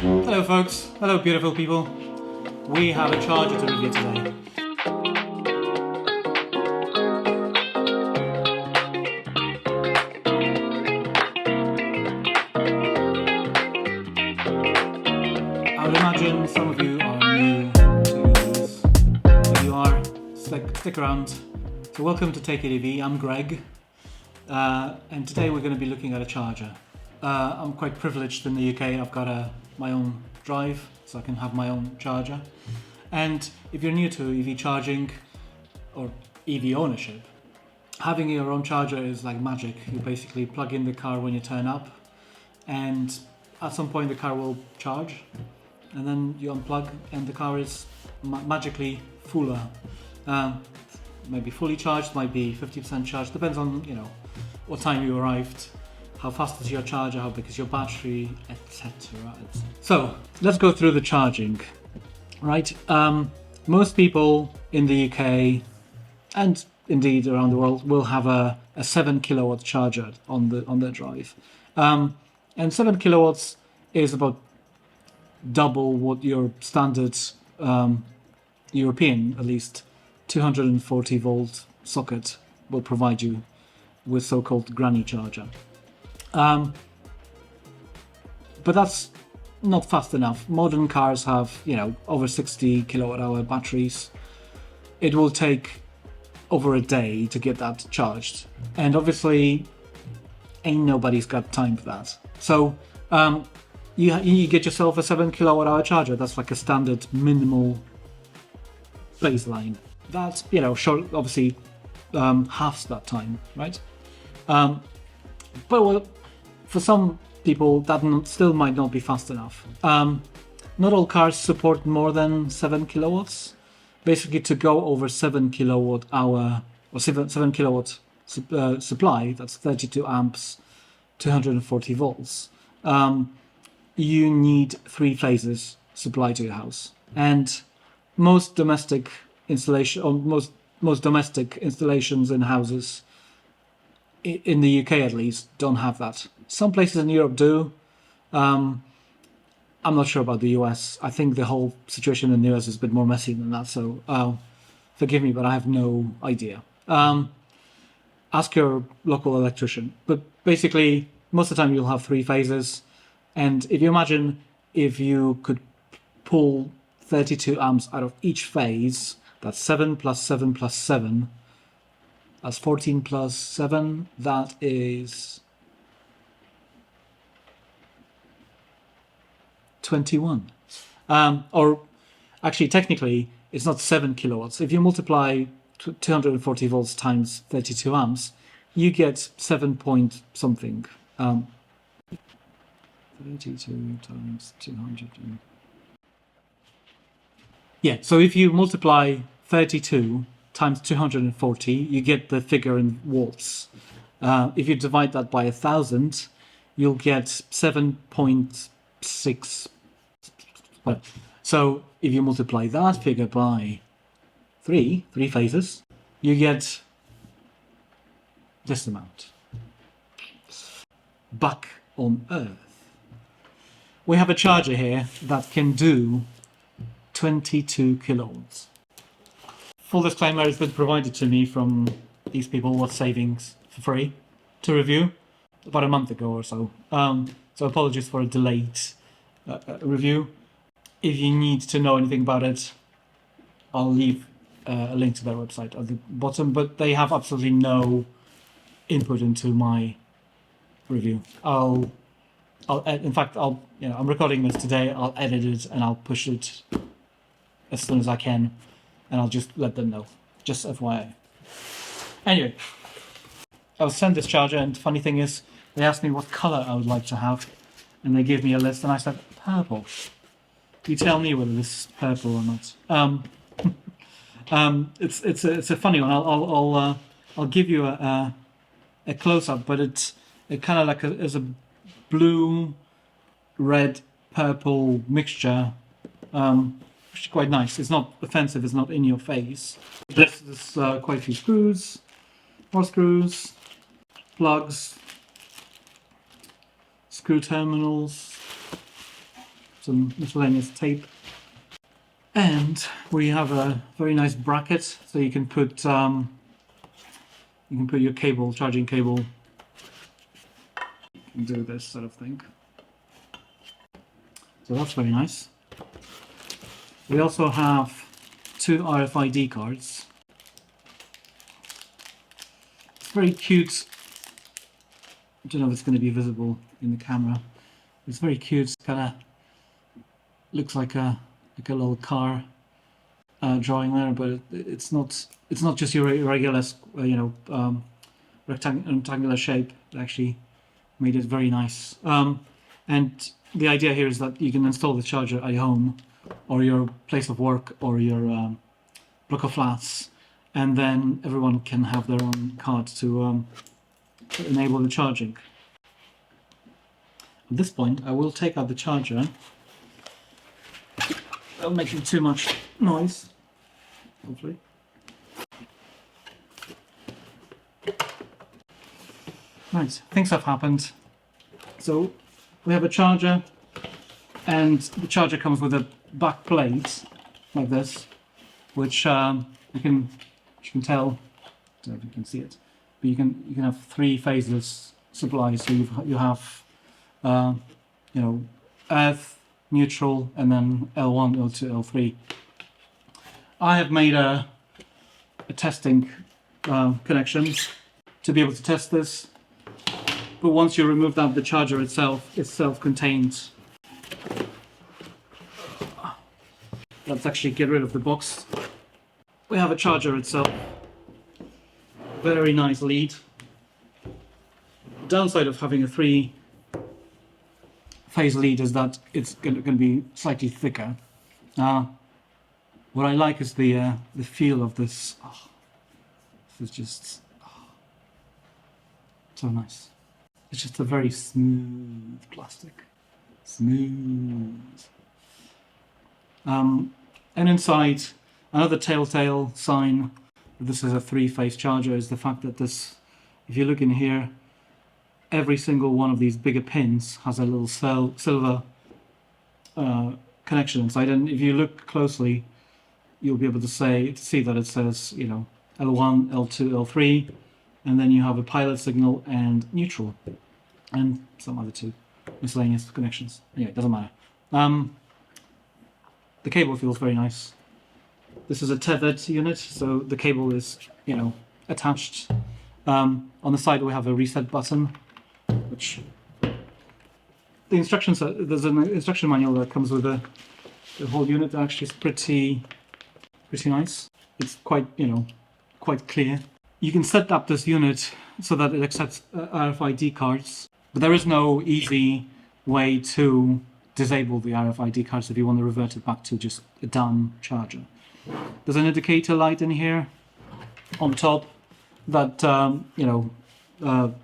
Hello folks, hello beautiful people. We have a charger to review today. I would imagine some of you are new to this. If you are, stick around. So welcome to Take It EV, I'm Greg. And today we're going to be looking at a charger. I'm quite privileged in the UK, I've got my own drive, so I can have my own charger. And if you're new to EV charging or EV ownership, having your own charger is like magic. You basically plug in the car when you turn up, and at some point the car will charge, and then you unplug and the car is magically fuller. Maybe fully charged, might be 50% charged, depends on what time you arrived, how fast is your charger, how big is your battery, etc. So let's go through the charging. Right, most people in the UK and indeed around the world will have a 7 kilowatt charger on their drive, and 7 kilowatts is about double what your standard European, at least 240 volt socket will provide you with so-called granny charger. But that's not fast enough. Modern cars have, over 60 kilowatt hour batteries. It will take over a day to get that charged. And obviously, ain't nobody's got time for that. So you get yourself a 7 kilowatt hour charger. That's like a standard minimal baseline. That, short, obviously halves that time, right? But for some people, that still might not be fast enough. Not all cars support more than 7 kilowatts. Basically, to go over 7 kilowatt hour or 7 kilowatt supply, that's 32 amps, 240 volts. You need 3 phases supply to your house, and most domestic installation, or most domestic installations in houses in the UK at least don't have that. Some places in Europe do. I'm not sure about the US. I think the whole situation in the US is a bit more messy than that, so forgive me, but I have no idea. Ask your local electrician. But basically, most of the time you'll have 3 phases, and if you imagine if you could pull 32 amps out of each phase, that's 7 plus 7 plus 7, that's 14 plus 7, that is 21. Or actually, technically, it's not 7 kilowatts. If you multiply 240 volts times 32 amps, you get 7 point something. 32 times 200. Yeah, so if you multiply 32 times 240, you get the figure in watts. If you divide that by 1,000, you'll get 7.6. So if you multiply that figure by 3 phases, you get this amount. Back on Earth, we have a charger here that can do 22 kilowatts. Full disclaimer, it's been provided to me from these people, Wattsaving, for free to review about a month ago or so. So apologies for a delayed review. If you need to know anything about it, I'll leave a link to their website at the bottom, but they have absolutely no input into my review. I'm recording this today, I'll edit it and I'll push it as soon as I can, and I'll just let them know, just FYI. Anyway, I was sent this charger, and the funny thing is, they asked me what color I would like to have, and they gave me a list, and I said, purple. You tell me whether this is purple or not. It's a funny one. I'll give you a close up, but it kind of like is a blue, red, purple mixture. Which is quite nice. It's not offensive. It's not in your face. There's quite a few screws, more screws, plugs, screw terminals, some miscellaneous tape. And we have a very nice bracket, so you can put your cable, charging cable, and do this sort of thing. So that's very nice. We also have 2 RFID cards. It's very cute. I don't know if it's going to be visible in the camera. It's very cute. Kind of looks like a little car drawing there, but it's not just your regular rectangular shape. It actually made it very nice. And the idea here is that you can install the charger at your home or your place of work or your block of flats, and then everyone can have their own card to enable the charging. At this point, I will take out the charger. Without making too much noise, hopefully. Right, things have happened. So we have a charger, and the charger comes with a back plate like this, which you can tell. I don't know if you can see it, but you can have 3 phases supply. So you have earth, neutral, and then L1, L2, L3. I have made a testing connection to be able to test this, but once you remove that, the charger itself is self-contained. Let's actually get rid of the box. We have a charger itself. Very nice lead. The downside of having a 3-phase lead is that it's going to be slightly thicker. What I like is the feel of this. Oh, this is just so nice. It's just a very smooth plastic. Smooth. And inside, another telltale sign that this is a 3-phase charger is the fact that this, if you look in here, every single one of these bigger pins has a little silver connection inside, and if you look closely, you'll be able to see that it says, L1, L2, L3, and then you have a pilot signal and neutral, and some other 2 miscellaneous connections. Anyway, it doesn't matter. The cable feels very nice. This is a tethered unit, so the cable is, attached. On the side we have a reset button, which the instructions are, there's an instruction manual that comes with the whole unit that actually is pretty nice. It's quite clear. You can set up this unit so that it accepts RFID cards, but there is no easy way to disable the RFID cards if you want to revert it back to just a dumb charger. There's an indicator light in here on top that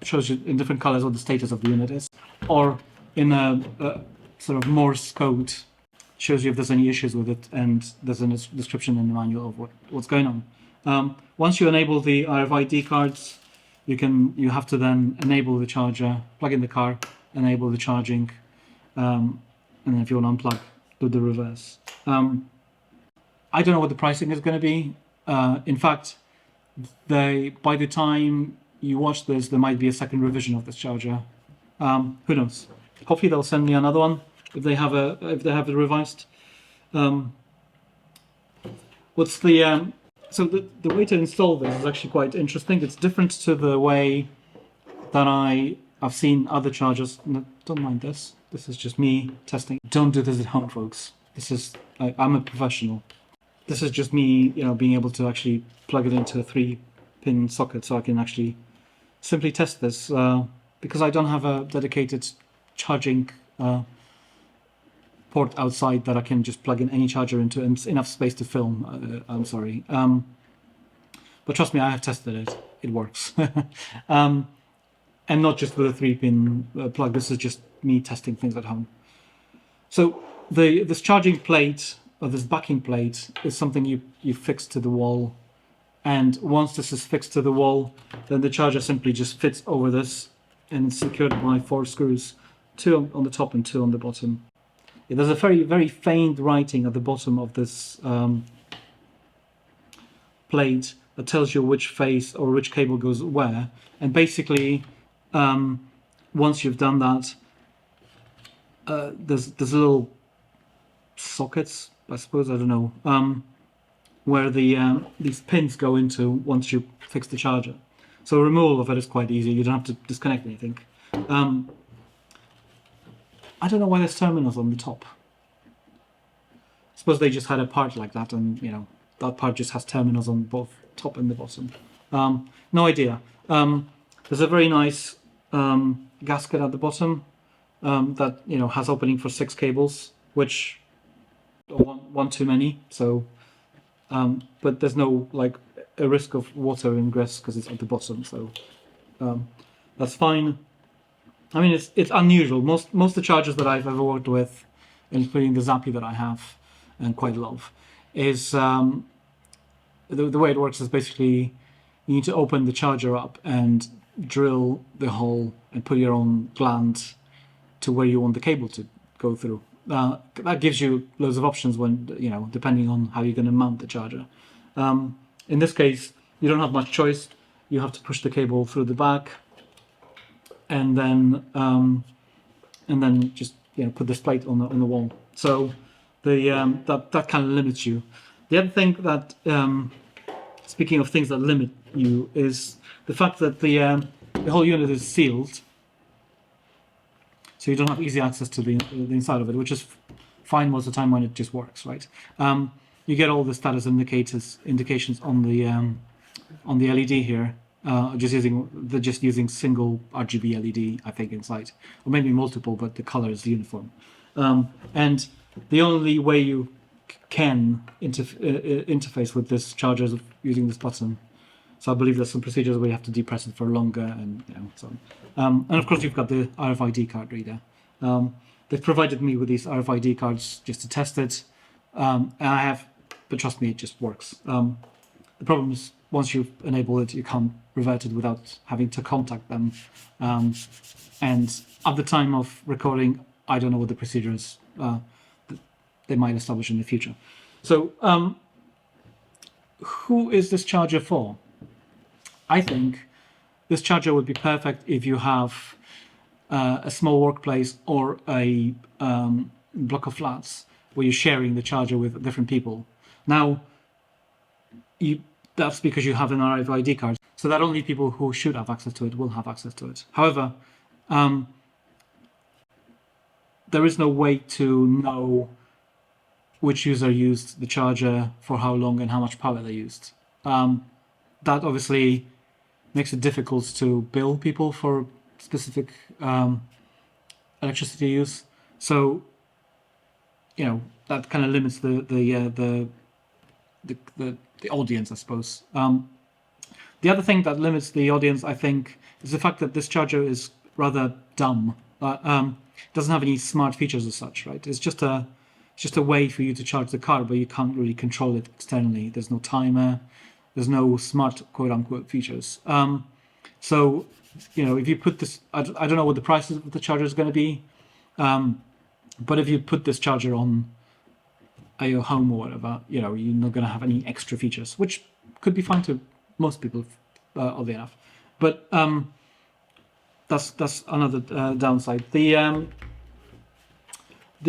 shows you in different colors what the status of the unit is, or in a sort of Morse code shows you if there's any issues with it, and there's a description in the manual of what's going on. Once you enable the RFID cards, you have to then enable the charger, plug in the car, enable the charging, and then if you want to unplug, do the reverse. I don't know what the pricing is going to be. In fact, by the time you watch this, there might be a second revision of this charger. Who knows? Hopefully they'll send me another one if they have it revised. What's the so the way to install this is actually quite interesting. It's different to the way that I've seen other chargers. No, don't mind this. This is just me testing. Don't do this at home, folks. I'm a professional. This is just me, being able to actually plug it into a 3-pin socket, so I can actually simply test this because I don't have a dedicated charging port outside that I can just plug in any charger into, and enough space to film. I'm sorry, but trust me, I have tested it. It works, and not just with a 3-pin plug. This is just me testing things at home. So this charging plate, or this backing plate, is something you fix to the wall, and once this is fixed to the wall, then the charger simply just fits over this and it's secured by 4 screws, 2 on the top and 2 on the bottom. there's a very faint writing at the bottom of this plate that tells you which face or which cable goes where. And basically, once you've done that, there's little sockets, I suppose, I don't know, where these pins go into once you fix the charger. So removal of it is quite easy. You don't have to disconnect anything. I don't know why there's terminals on the top. I suppose they just had a part like that, and that part just has terminals on both top and the bottom. No idea. There's a very nice gasket at the bottom that has opening for 6 cables, which one too many. So, but there's no a risk of water ingress because it's at the bottom. So that's fine. I mean, it's unusual. Most of the chargers that I've ever worked with, including the Zappi that I have and quite love, is the way it works is basically you need to open the charger up and drill the hole and put your own gland to where you want the cable to go through. That gives you loads of options when depending on how you're going to mount the charger. In this case, you don't have much choice. You have to push the cable through the back, and then just put this plate on the wall. So that kind of limits you. The other thing that speaking of things that limit you is the fact that the whole unit is sealed, so you don't have easy access to the inside of it, which is fine most of the time when it just works, right? You get all the status indications on the LED here. They're just using single RGB LED, I think, inside, or maybe multiple, but the color is uniform. And the only way you can interface with this charger is using this button. So I believe there's some procedures where you have to depress it for longer, and so on. And of course, you've got the RFID card reader. They've provided me with these RFID cards just to test it, and I have, but trust me, it just works. The problem is once you enable it, you can't revert it without having to contact them. And at the time of recording, I don't know what the procedure is that they might establish in the future. So, who is this charger for? I think this charger would be perfect if you have a small workplace or a block of flats where you're sharing the charger with different people. Now, that's because you have an RFID card, so that only people who should have access to it will have access to it. However, there is no way to know which user used the charger for how long and how much power they used. That obviously makes it difficult to bill people for specific electricity use. So, that kind of limits the audience, I suppose. The other thing that limits the audience, I think, is the fact that this charger is rather dumb. Doesn't have any smart features as such, right? It's just a way for you to charge the car, but you can't really control it externally. There's no timer. There's no smart quote-unquote features. So, if you put this, I don't know what the price of the charger is going to be, but if you put this charger on at your home or whatever, you're not going to have any extra features, which could be fine to most people, oddly enough. But that's another downside. The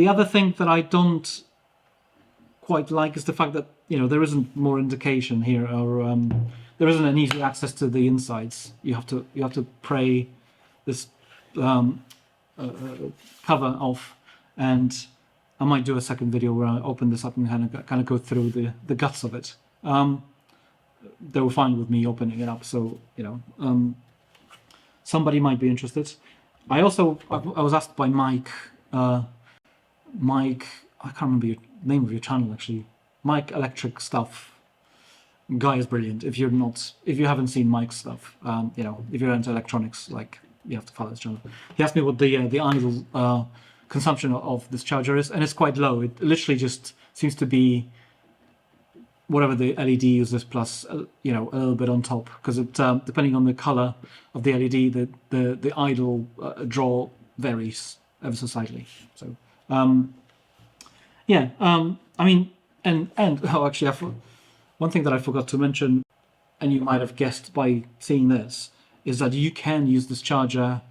other thing that I don't quite like is the fact that there isn't more indication here, or there isn't an easy access to the insides. You have to pray this cover off, and I might do a second video where I open this up and kind of go through the guts of it. They were fine with me opening it up, so somebody might be interested. I was asked by Mike, I can't remember your name of your channel actually. Mike Electric Stuff. Guy is brilliant. If you haven't seen Mike's stuff, if you're into electronics, you have to follow his channel. He asked me what the idle consumption of this charger is, and it's quite low. It literally just seems to be whatever the LED uses plus a little bit on top, because it depending on the color of the LED, the idle draw varies ever so slightly. So Yeah. I mean, and oh, actually, one thing that I forgot to mention, and you might have guessed by seeing this, is that you can use this charger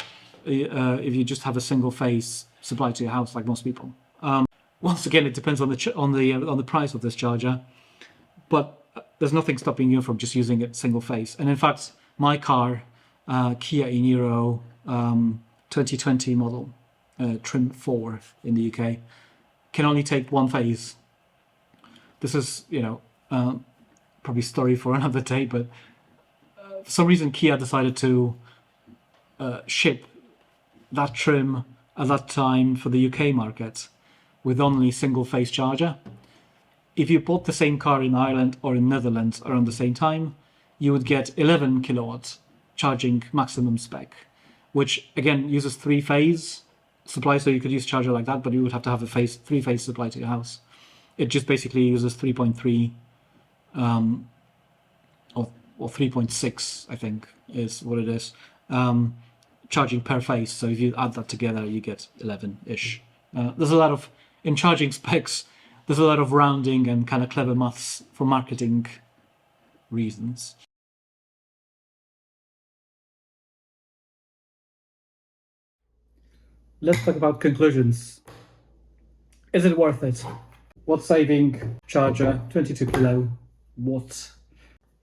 if you just have a single phase supply to your house, like most people. Once again, it depends on the price of this charger, but there's nothing stopping you from just using it single phase. And in fact, my car, Kia e-Niro 2020 model, trim 4 in the UK, can only take one phase. This is, probably story for another day, but for some reason Kia decided to ship that trim at that time for the UK market with only single phase charger. If you bought the same car in Ireland or in Netherlands around the same time, you would get 11 kilowatts charging maximum spec, which again uses three phase supply, so you could use a charger like that, but you would have to have a three phase supply to your house. It just basically uses 3.3 or 3.6, I think is what it is, charging per phase. So if you add that together, you get 11-ish. There's a lot of, in charging specs, there's a lot of rounding and kind of clever maths for marketing reasons. Let's talk about conclusions. Is it worth it? Wattsaving Charger, 22 kilo. What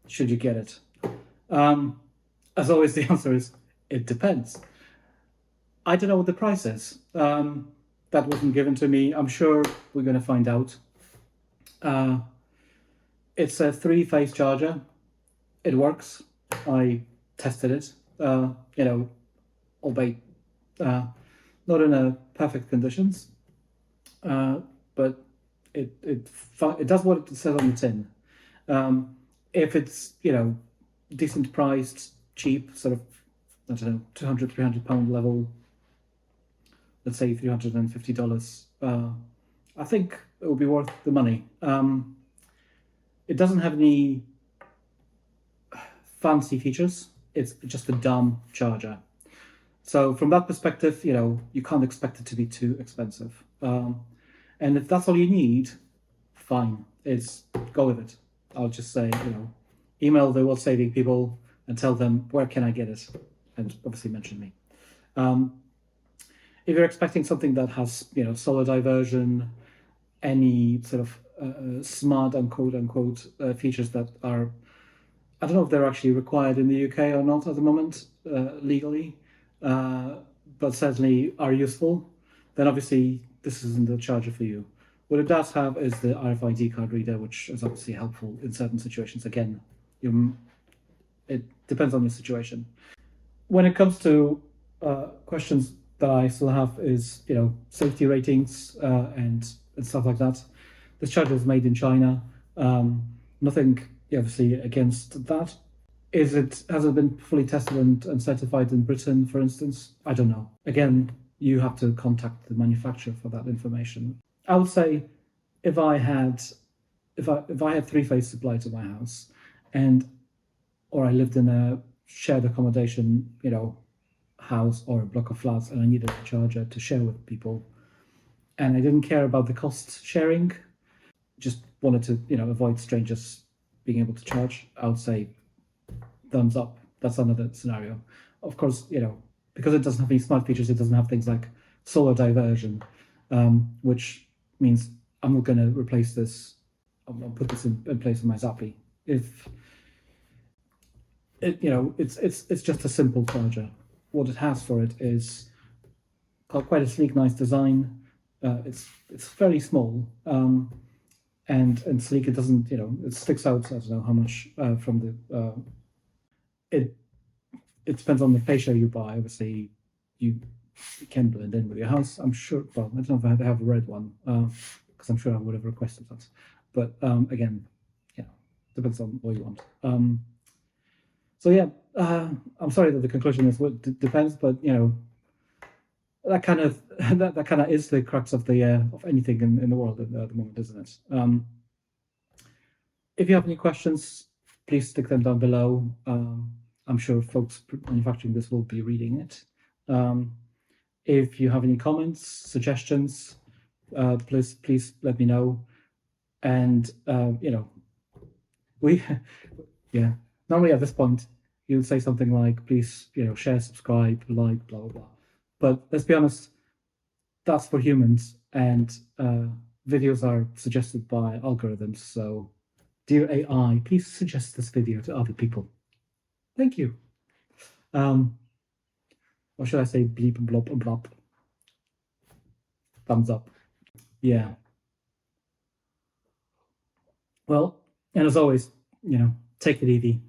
should you get it? As always, the answer is it depends. I don't know what the price is. That wasn't given to me. I'm sure we're going to find out. It's a three-phase charger. It works. I tested it. Albeit not in a perfect conditions, but it does what it says on the tin. If it's decent priced, cheap, sort of, I don't know, 200, 300 pound level, let's say $350, I think it will be worth the money. It doesn't have any fancy features. It's just a dumb charger. So from that perspective, you can't expect it to be too expensive. And if that's all you need, fine. Go with it. I'll just say, email the Wattsaving people and tell them, where can I get it? And obviously mention me. If you're expecting something that has, solar diversion, any sort of smart, unquote, features that are, I don't know if they're actually required in the UK or not at the moment, legally, but certainly are useful, then obviously this isn't the charger for you. What it does have is the RFID card reader, which is obviously helpful in certain situations. Again, it depends on your situation. When it comes to questions that I still have is, safety ratings and stuff like that. This charger is made in China. Nothing, obviously, against that. Has it been fully tested and certified in Britain, for instance? I don't know. Again, you have to contact the manufacturer for that information. I would say if I had three-phase supply to my house, or I lived in a shared accommodation, house or a block of flats, and I needed a charger to share with people, and I didn't care about the cost sharing, just wanted to, avoid strangers being able to charge, I would say thumbs up. That's another scenario. Of course, because it doesn't have any smart features, it doesn't have things like solar diversion, which means I'm not going to replace this. I'll put this in place in my Zappi. If it, it's just a simple charger. What it has for it is quite a sleek, nice design. It's fairly small, and sleek. It doesn't, it sticks out. I don't know how much from the. It depends on the fascia you buy. Obviously, you can blend in with your house. I'm sure. Well, I don't know if I have a red one because I'm sure I would have requested that. But again, depends on what you want. So yeah, I'm sorry that the conclusion is what depends, but that kind of that kind of is the crux of the of anything in the world at the moment, isn't it? If you have any questions, please stick them down below. I'm sure folks manufacturing this will be reading it. If you have any comments, suggestions, please let me know. And we yeah, normally at this point you'd say something like, please, share, subscribe, like, blah blah blah. But let's be honest, that's for humans, and videos are suggested by algorithms. So, dear AI, please suggest this video to other people. Thank you. Or should I say bleep, blop, blop? Thumbs up. Yeah. Well, and as always, take it easy.